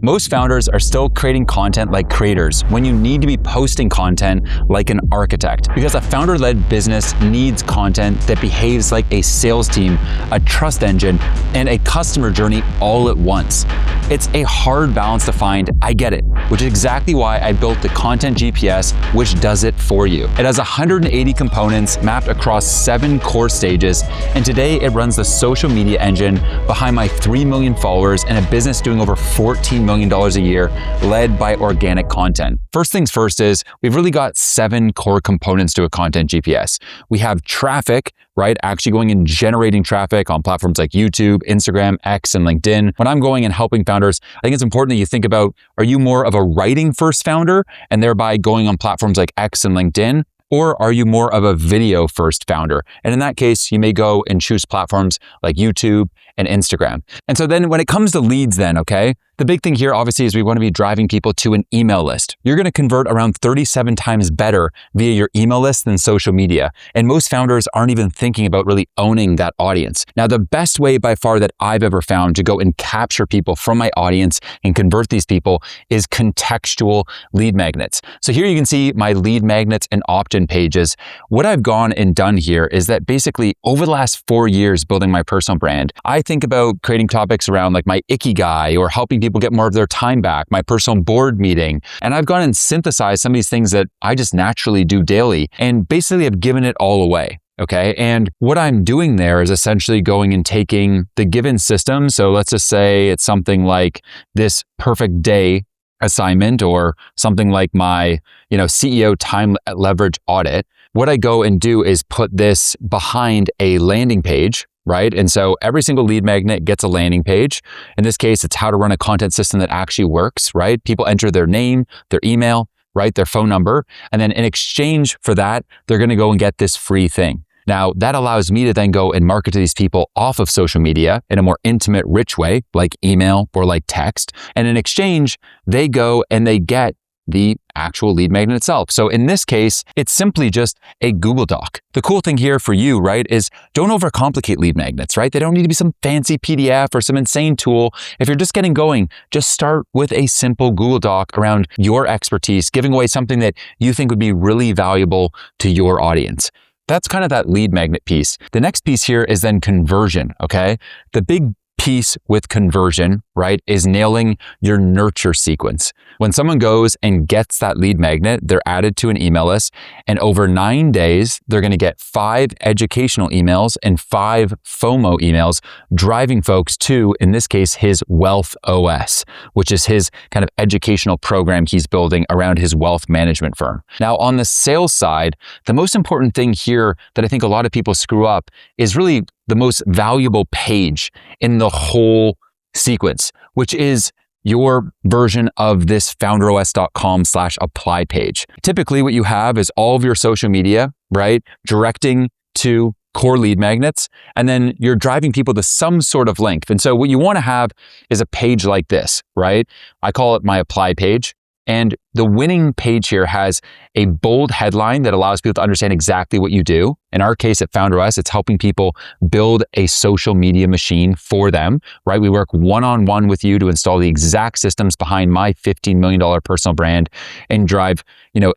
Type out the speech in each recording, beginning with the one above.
Most founders are still creating content like creators when you need to be posting content like an architect, because a founder-led business needs content that behaves like a sales team, a trust engine, and a customer journey all at once. It's a hard balance to find, I get it, which is exactly why I built the Content GPS, which does it for you. It has 180 components mapped across 7 core stages, and today it runs the social media engine behind my 3 million followers and a business doing over $14 million a year, led by organic content. First things first is we've really got 7 core components to a Content GPS. We have traffic, right? Actually going and generating traffic on platforms like YouTube, Instagram, X, and LinkedIn. When I'm going and helping founders, I think it's important that you think about, are you more of a writing first founder and thereby going on platforms like X and LinkedIn? Or are you more of a video first founder? And in that case, you may go and choose platforms like YouTube and Instagram. And so then when it comes to leads then, okay, the big thing here obviously is we want to be driving people to an email list. You're going to convert around 37 times better via your email list than social media. And most founders aren't even thinking about really owning that audience. Now, the best way by far that I've ever found to go and capture people from my audience and convert these people is contextual lead magnets. So here you can see my lead magnets and opt-in pages. What I've gone and done here is that basically over the last 4 years building my personal brand, I think about creating topics around like my ikigai or helping people get more of their time back, my personal board meeting. And I've gone and synthesized some of these things that I just naturally do daily and basically have given it all away. Okay. And what I'm doing there is essentially going and taking the given system. So let's just say it's something like this perfect day assignment or something like my, CEO time leverage audit. What I go and do is put this behind a landing page, right? And so every single lead magnet gets a landing page. In this case, it's how to run a content system that actually works, right? People enter their name, their email, right? Their phone number. And then in exchange for that, they're going to go and get this free thing. Now, that allows me to then go and market to these people off of social media in a more intimate, rich way, like email or like text. And in exchange, they go and they get the actual lead magnet itself. So in this case, it's simply just a Google Doc. The cool thing here for you, right, is don't overcomplicate lead magnets, right? They don't need to be some fancy PDF or some insane tool. If you're just getting going, just start with a simple Google Doc around your expertise, giving away something that you think would be really valuable to your audience. That's kind of that lead magnet piece. The next piece here is then conversion, okay? The big piece with conversion, right, is nailing your nurture sequence. When someone goes and gets that lead magnet, they're added to an email list, and over 9 days, they're going to get 5 educational emails and 5 FOMO emails, driving folks to, in this case, his Wealth OS, which is his kind of educational program he's building around his wealth management firm. Now, on the sales side, the most important thing here that I think a lot of people screw up is really the most valuable page in the whole sequence, which is your version of this founderos.com/apply page. Typically what you have is all of your social media, right? Directing to core lead magnets, and then you're driving people to some sort of link. And so what you want to have is a page like this, right? I call it my apply page. And the winning page here has a bold headline that allows people to understand exactly what you do. In our case at FounderOS, it's helping people build a social media machine for them, right? We work one-on-one with you to install the exact systems behind my $15 million personal brand and drive,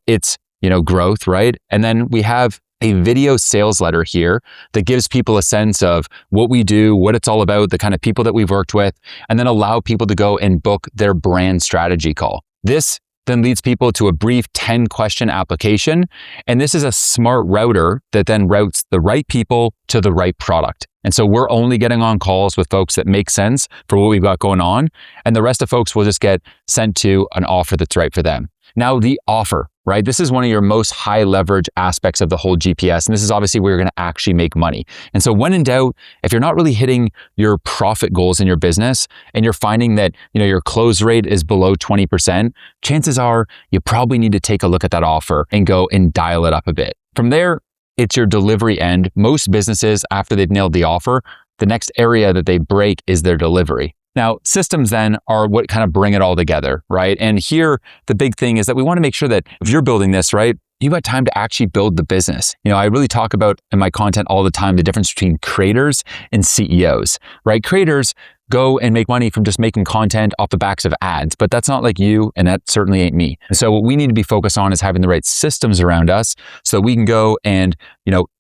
its, growth, right? And then we have a video sales letter here that gives people a sense of what we do, what it's all about, the kind of people that we've worked with, and then allow people to go and book their brand strategy call. This then leads people to a brief 10-question application. And this is a smart router that then routes the right people to the right product. And so we're only getting on calls with folks that make sense for what we've got going on. And the rest of folks will just get sent to an offer that's right for them. Now, the offer, right? This is one of your most high leverage aspects of the whole GPS. And this is obviously where you're going to actually make money. And so when in doubt, if you're not really hitting your profit goals in your business and you're finding that, your close rate is below 20%, chances are you probably need to take a look at that offer and go and dial it up a bit. From there, it's your delivery end. Most businesses, after they've nailed the offer, the next area that they break is their delivery. Now, systems then are what kind of bring it all together, right? And here, the big thing is that we want to make sure that if you're building this, right, you've got time to actually build the business. I really talk about in my content all the time, the difference between creators and CEOs, right? Creators, go and make money from just making content off the backs of ads, but that's not like you, and that certainly ain't me. And so what we need to be focused on is having the right systems around us so that we can go and,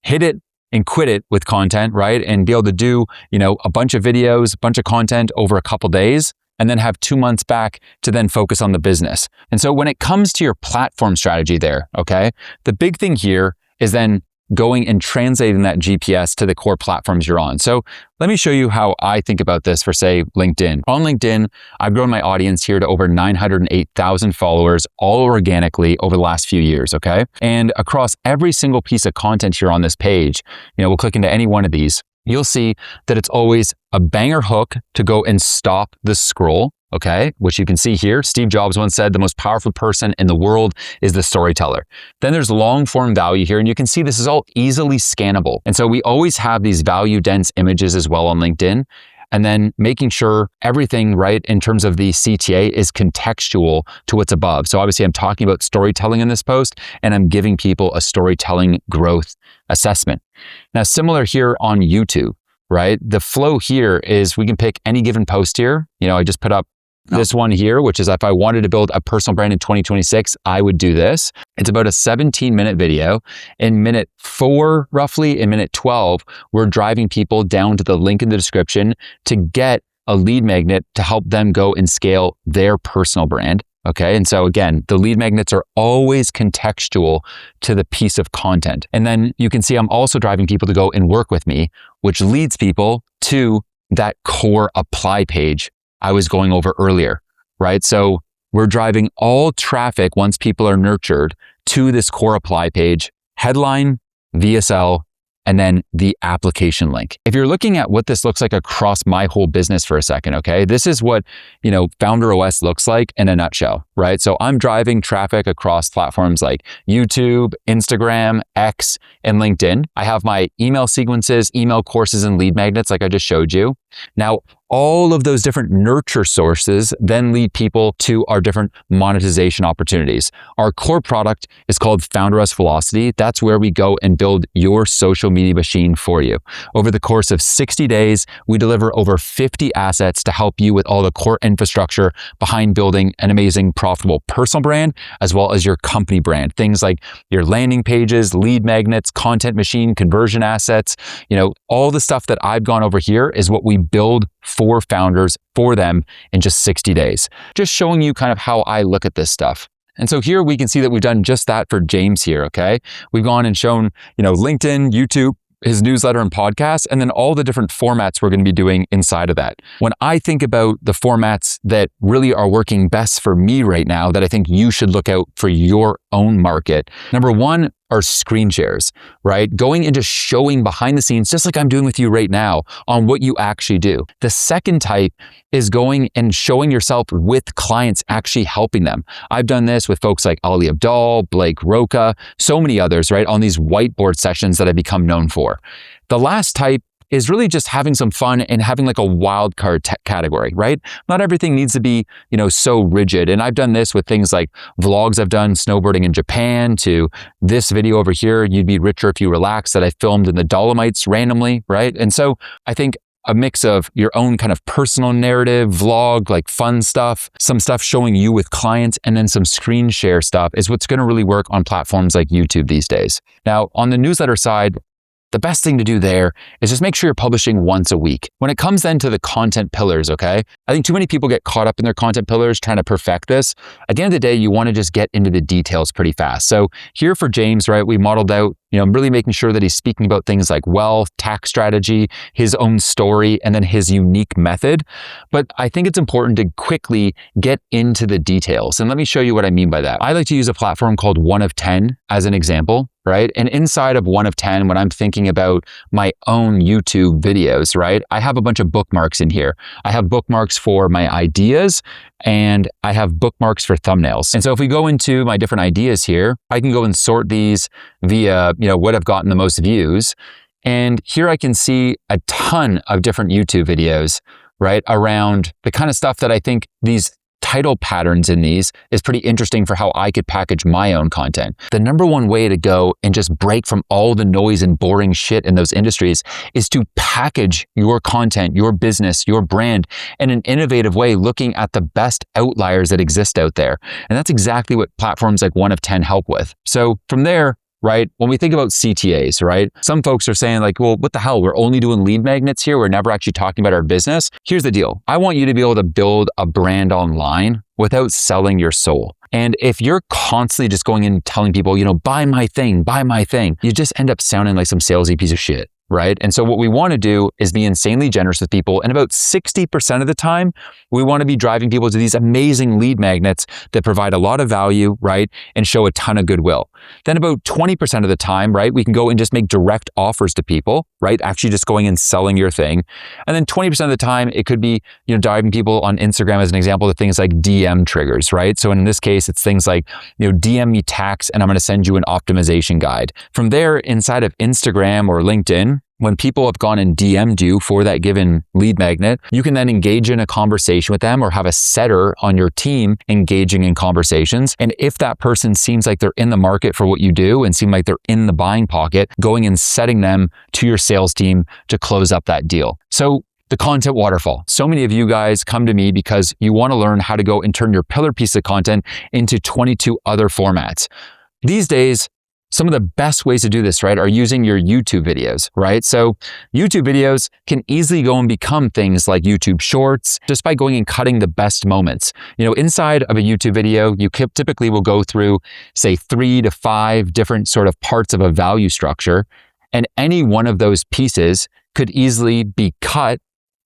hit it and quit it with content, right? And be able to do, a bunch of videos, a bunch of content over a couple days, and then have 2 months back to then focus on the business. And so when it comes to your platform strategy there, okay, the big thing here is then going and translating that GPS to the core platforms you're on. So let me show you how I think about this for, say, LinkedIn. On LinkedIn, I've grown my audience here to over 908,000 followers, all organically over the last few years, okay? And across every single piece of content here on this page, we'll click into any one of these, you'll see that it's always a banger hook to go and stop the scroll, okay? Which you can see here. Steve Jobs once said, the most powerful person in the world is the storyteller. Then there's long form value here, and you can see this is all easily scannable. And so we always have these value dense images as well on LinkedIn. And then making sure everything, right, in terms of the CTA is contextual to what's above. So obviously I'm talking about storytelling in this post, and I'm giving people a storytelling growth assessment. Now, similar here on YouTube, right? The flow here is we can pick any given post here. I just put up this one here, which is if I wanted to build a personal brand in 2026, I would do this. It's about a 17-minute video. In minute 4, roughly, in minute 12, we're driving people down to the link in the description to get a lead magnet to help them go and scale their personal brand. Okay. And so again, the lead magnets are always contextual to the piece of content. And then you can see I'm also driving people to go and work with me, which leads people to that core apply page I was going over earlier, right? So we're driving all traffic once people are nurtured to this core apply page, headline, VSL, and then the application link. If you're looking at what this looks like across my whole business for a second, okay, this is what, Founder OS looks like in a nutshell, right? So I'm driving traffic across platforms like YouTube, Instagram, X, and LinkedIn. I have my email sequences, email courses, and lead magnets like I just showed you. Now, all of those different nurture sources then lead people to our different monetization opportunities. Our core product is called Founder OS Velocity. That's where we go and build your social media machine for you. Over the course of 60 days, we deliver over 50 assets to help you with all the core infrastructure behind building an amazing, profitable personal brand, as well as your company brand. Things like your landing pages, lead magnets, content machine, conversion assets, all the stuff that I've gone over here is what we build for founders, for them in just 60 days. Just showing you kind of how I look at this stuff. And so here we can see that we've done just that for James here, okay? We've gone and shown, LinkedIn, YouTube, his newsletter and podcast, and then all the different formats we're going to be doing inside of that. When I think about the formats that really are working best for me right now, that I think you should look out for your own market, number one are screen shares, right? Going into showing behind the scenes, just like I'm doing with you right now, on what you actually do. The second type is going and showing yourself with clients, actually helping them. I've done this with folks like Ali Abdal, Blake Roca, so many others, right? On these whiteboard sessions that I've become known for. The last type is really just having some fun and having like a wild card category, right? Not everything needs to be, so rigid. And I've done this with things like vlogs I've done snowboarding in Japan, to this video over here, You'd Be Richer If You Relax, that I filmed in the Dolomites randomly, right? And so I think a mix of your own kind of personal narrative, vlog, like fun stuff, some stuff showing you with clients, and then some screen share stuff is what's going to really work on platforms like YouTube these days. Now, on the newsletter side, the best thing to do there is just make sure you're publishing once a week. When it comes then to the content pillars, okay? I think too many people get caught up in their content pillars trying to perfect this. At the end of the day, you want to just get into the details pretty fast. So here for James, right, we modeled out, really making sure that he's speaking about things like wealth, tax strategy, his own story, and then his unique method. But I think it's important to quickly get into the details. And let me show you what I mean by that. I like to use a platform called 1 of 10 as an example, right? And inside of 1 of 10, when I'm thinking about my own YouTube videos, right, I have a bunch of bookmarks in here. I have bookmarks for my ideas, and I have bookmarks for thumbnails. And so if we go into my different ideas here, I can go and sort these via, what have gotten the most views. And here I can see a ton of different YouTube videos, right, around the kind of stuff that I think these title patterns in these is pretty interesting for how I could package my own content. The number one way to go and just break from all the noise and boring shit in those industries is to package your content, your business, your brand in an innovative way, looking at the best outliers that exist out there. And that's exactly what platforms like 1 of 10 help with. So from there, right, when we think about CTAs, right, some folks are saying like, well, what the hell? We're only doing lead magnets here. We're never actually talking about our business. Here's the deal. I want you to be able to build a brand online without selling your soul. And if you're constantly just going in and telling people, buy my thing, you just end up sounding like some salesy piece of shit. Right? And so what we want to do is be insanely generous with people. And about 60% of the time, we want to be driving people to these amazing lead magnets that provide a lot of value, right? And show a ton of goodwill. Then about 20% of the time, right? We can go and just make direct offers to people, right? Actually just going and selling your thing. And then 20% of the time, it could be, driving people on Instagram as an example to things like DM triggers, right? So in this case, it's things like, DM me tax and I'm going to send you an optimization guide. From there, inside of Instagram or LinkedIn, when people have gone and DM'd you for that given lead magnet, you can then engage in a conversation with them or have a setter on your team engaging in conversations. And if that person seems like they're in the market for what you do and seem like they're in the buying pocket, going and setting them to your sales team to close up that deal. So the content waterfall. So many of you guys come to me because you want to learn how to go and turn your pillar piece of content into 22 other formats. These days, some of the best ways to do this, right, are using your YouTube videos, right? So YouTube videos can easily go and become things like YouTube Shorts just by going and cutting the best moments. Inside of a YouTube video, you typically will go through, say, 3 to 5 different sort of parts of a value structure. And any one of those pieces could easily be cut,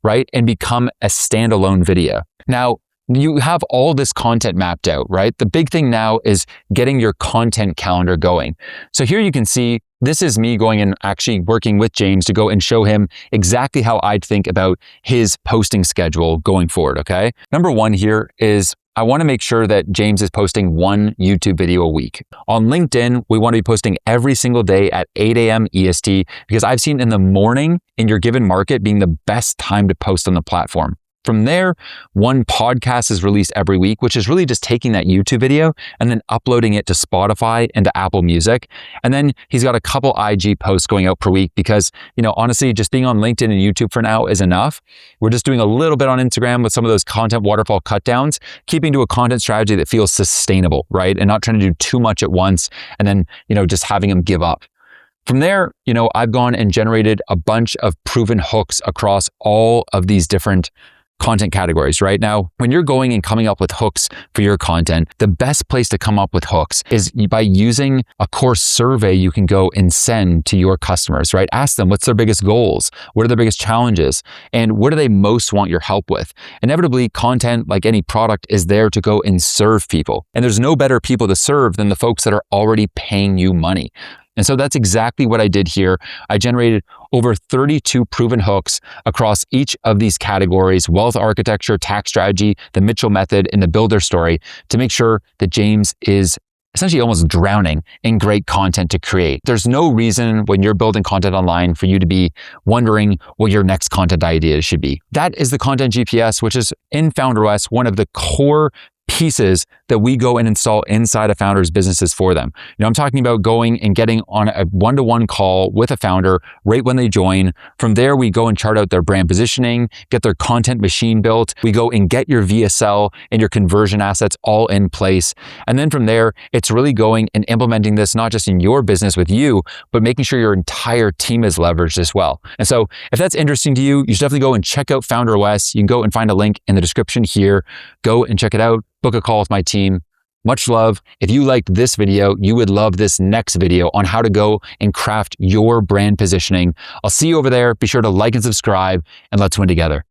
right, and become a standalone video. Now, you have all this content mapped out, right? The big thing now is getting your content calendar going. So here you can see, this is me going and actually working with James to go and show him exactly how I'd think about his posting schedule going forward, okay? Number one here is I want to make sure that James is posting 1 YouTube video a week. On LinkedIn, we want to be posting every single day at 8 a.m. EST because I've seen in the morning in your given market being the best time to post on the platform. From there, 1 podcast is released every week, which is really just taking that YouTube video and then uploading it to Spotify and to Apple Music. And then he's got a couple IG posts going out per week because, honestly, just being on LinkedIn and YouTube for now is enough. We're just doing a little bit on Instagram with some of those content waterfall cut downs, keeping to a content strategy that feels sustainable, right? And not trying to do too much at once and then, just having them give up. From there, I've gone and generated a bunch of proven hooks across all of these different content categories. Right now, when you're going and coming up with hooks for your content, the best place to come up with hooks is by using a course survey you can go and send to your customers, right? Ask them what's their biggest goals, what are their biggest challenges, and what do they most want your help with? Inevitably, content, like any product, is there to go and serve people. And there's no better people to serve than the folks that are already paying you money. And so that's exactly what I did here. I generated over 32 proven hooks across each of these categories: wealth architecture, tax strategy, the Mitchell method, and the builder story, to make sure that James is essentially almost drowning in great content to create. There's no reason when you're building content online for you to be wondering what your next content idea should be. That is the Content GPS, which is in FounderOS, one of the core pieces that we go and install inside of founders' businesses for them. I'm talking about going and getting on a one-to-one call with a founder right when they join. From there, we go and chart out their brand positioning, get their content machine built. We go and get your VSL and your conversion assets all in place. And then from there, it's really going and implementing this not just in your business with you, but making sure your entire team is leveraged as well. And so if that's interesting to you, you should definitely go and check out FounderOS. You can go and find a link in the description here. Go and check it out. Book a call with my team. Much love. If you liked this video, you would love this next video on how to go and craft your brand positioning. I'll see you over there. Be sure to like and subscribe, and let's win together.